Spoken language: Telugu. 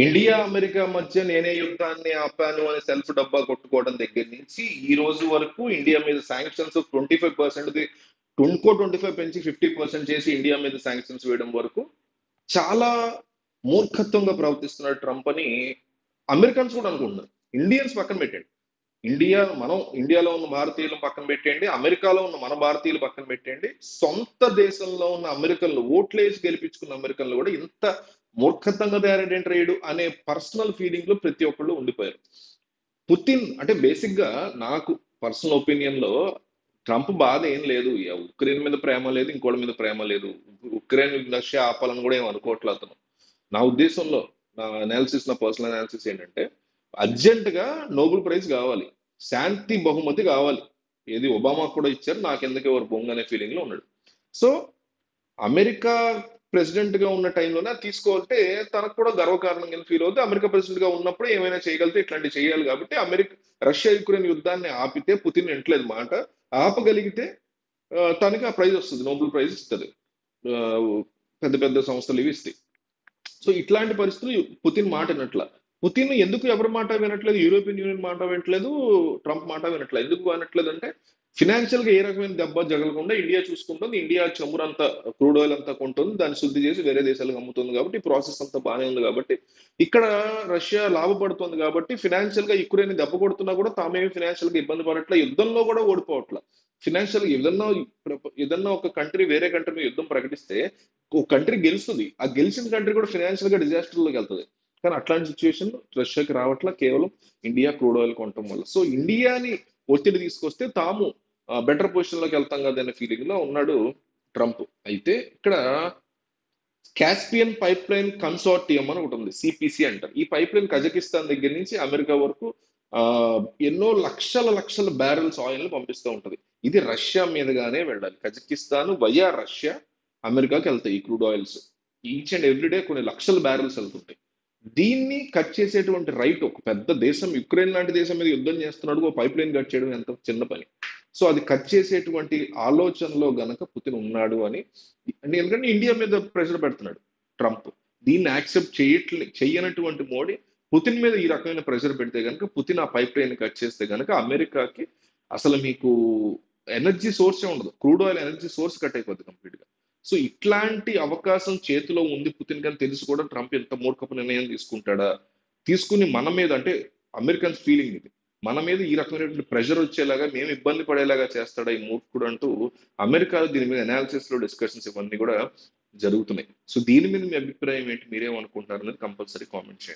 ఇండియా అమెరికా మధ్య నేనే యుద్ధాన్ని ఆపాను అని సెల్ఫ్ డబ్బా కొట్టుకోవడం దగ్గర నుంచి ఈ రోజు వరకు ఇండియా మీద శాంక్షన్స్ 25% ఇంకో 25 పెంచి 50% చేసి ఇండియా మీద శాంక్షన్స్ వేయడం వరకు చాలా మూర్ఖత్వంగా ప్రవర్తిస్తున్నాడు ట్రంప్ అని అమెరికన్స్ కూడా అనుకుంటున్నారు. ఇండియన్స్ పక్కన పెట్టండి. ఇండియాలో ఉన్న భారతీయులను పక్కన పెట్టండి, అమెరికాలో ఉన్న మన భారతీయులు పక్కన పెట్టండి, సొంత దేశంలో ఉన్న అమెరికన్లు ఓట్లేసి గెలిపించుకున్న అమెరికన్లు కూడా ఇంత మూర్ఖత్వంగా తయారైంటారు అనే పర్సనల్ ఫీలింగ్ లో ప్రతి ఒక్కళ్ళు ఉండిపోయారు. పుతిన్ అంటే బేసిక్ గా నాకు పర్సనల్ ఒపీనియన్ లో ట్రంప్ బాధ ఏం లేదు. ఉక్రెయిన్ మీద ప్రేమ లేదు, ఇంకోటి మీద ప్రేమ లేదు. ఉక్రెయిన్ రష్యా ఆపాలని కూడా ఏం అనుకోవట్లేదు అతను. నా ఉద్దేశంలో నా పర్సనల్ అనాలిసిస్ ఏంటంటే అర్జెంట్ గా నోబెల్ ప్రైజ్ కావాలి, శాంతి బహుమతి కావాలి. ఏది ఒబామా కూడా ఇచ్చారు, నాకెందుకు ఎవరు బొంగ అనే ఫీలింగ్ లో ఉన్నాడు. సో అమెరికా ప్రెసిడెంట్ గా ఉన్న టైంలోనే అది తీసుకోవాలంటే తనకు కూడా గర్వకారణంగా ఫీల్ అవుతుంది. అమెరికా ప్రెసిడెంట్ గా ఉన్నప్పుడు ఏమైనా చేయగలిగితే ఇట్లాంటివి చేయాలి కాబట్టి రష్యా యుక్రెయిన్ యుద్ధాన్ని ఆపితే పుతిన్ వింటలేదు మాట, ఆపగలిగితే తనకి ఆ ప్రైజ్ వస్తుంది, నోబెల్ ప్రైజ్ ఇస్తుంది. ఆ, పెద్ద పెద్ద సంస్థలు ఇవి ఇస్తాయి. సో ఇట్లాంటి పరిస్థితులు పుతిన్ మాట వినట్ల. పుతిన్ ఎందుకు ఎవరి మాట వినట్లేదు? యూరోపియన్ యూనియన్ మాట వినట్లేదు, ట్రంప్ మాట వినట్లేదు. ఎందుకు వినట్లేదు అంటే ఫినాన్షియల్ గా ఏ రకమైన దెబ్బ జగలకుండా ఇండియా చూసుకుంటుంది. ఇండియా చమురు అంతా, క్రూడ్ ఆయిల్ అంతా కొంటుంది, దాన్ని శుద్ధి చేసి వేరే దేశాలకు అమ్ముతుంది కాబట్టి ఈ ప్రాసెస్ అంతా బాగానే ఉంది కాబట్టి ఇక్కడ రష్యా లాభపడుతుంది కాబట్టి ఫినాన్షియల్ గా యుక్రెయిన్ దెబ్బ కొడుతున్నా కూడా తామేమి ఫినాన్షియల్ గా ఇబ్బంది పడట్ల, యుద్ధంలో కూడా ఓడిపోవట్ల. ఫినాన్షియల్ ఏదన్నా ఒక కంట్రీ వేరే కంట్రీ మీద యుద్ధం ప్రకటిస్తే ఒక కంట్రీ గెలుస్తుంది, ఆ గెలిచిన కంట్రీ కూడా ఫినాన్షియల్ గా డిజాస్టర్ లోకి వెళ్తుంది. కానీ అట్లాంటి సిచ్యువేషన్ రష్యాకి రావట్ల, కేవలం ఇండియా క్రూడ్ ఆయిల్ కొనటం వల్ల. సో ఇండియాని ఒత్తిడి తీసుకొస్తే తాము బెటర్ పొజిషన్ లోకి వెళ్తాం కదా అనే ఫీలింగ్ లో ఉన్నాడు ట్రంప్. అయితే ఇక్కడ కాస్పియన్ పైప్ లైన్ కన్సార్టియం అని ఒకటి ఉంది, సిపిసి అంటారు. ఈ పైప్ లైన్ కజకిస్తాన్ దగ్గర నుంచి అమెరికా వరకు ఆ ఎన్నో లక్షల లక్షల బ్యారెల్స్ ఆయిల్ ని పంపిస్తూ ఉంటది. ఇది రష్యా మీదుగానే వెళ్ళాలి. కజకిస్తాన్ వయా రష్యా అమెరికాకి వెళ్తాయి ఈ crude oils. Each and everyday కొన్ని లక్షల బ్యారెల్స్ వెళ్తుంటాయి. దీన్ని కట్ చేసేటువంటి రైట్ ఒక పెద్ద దేశం, యుక్రెయిన్ లాంటి దేశం మీద యుద్ధం చేస్తున్నాడు, పైప్ లైన్ కట్ చేయడం ఎంత చిన్న పని. సో అది కట్ చేసేటువంటి ఆలోచనలో గనక పుతిన్ ఉన్నాడు అని, ఎందుకంటే ఇండియా మీద ప్రెషర్ పెడుతున్నాడు ట్రంప్. దీన్ని యాక్సెప్ట్ చెయ్యనటువంటి మోడీ పుతిన్ మీద ఈ రకమైన ప్రెషర్ పెడితే కనుక, పుతిన్ ఆ పైప్ లైన్ కట్ చేస్తే కనుక అమెరికాకి అసలు మీకు ఎనర్జీ సోర్సే ఉండదు. Crude oil energy source cut అయిపోద్ది కంప్లీట్ గా. సో ఇట్లాంటి అవకాశం చేతిలో ఉంది పుతిన్ కానీ తెలిసి కూడా ట్రంప్ ఎంత మూర్ఖపు నిర్ణయం తీసుకుంటాడా? తీసుకుని మన మీద అంటే అమెరికన్స్ ఫీలింగ్ ఇది, మన మీద ఈ రకమైనటువంటి ప్రెషర్ వచ్చేలాగా, మేము ఇబ్బంది పడేలాగా చేస్తాడా ఈ మూర్ఖుడు అంటూ అమెరికా దీని మీద అనాలిసిస్ లో డిస్కషన్స్ ఇవన్నీ కూడా జరుగుతున్నాయి. సో దీని మీద మీ అభిప్రాయం ఏంటి, మీరేమనుకుంటున్నారు అనేది కంపల్సరీ కామెంట్ చేయండి.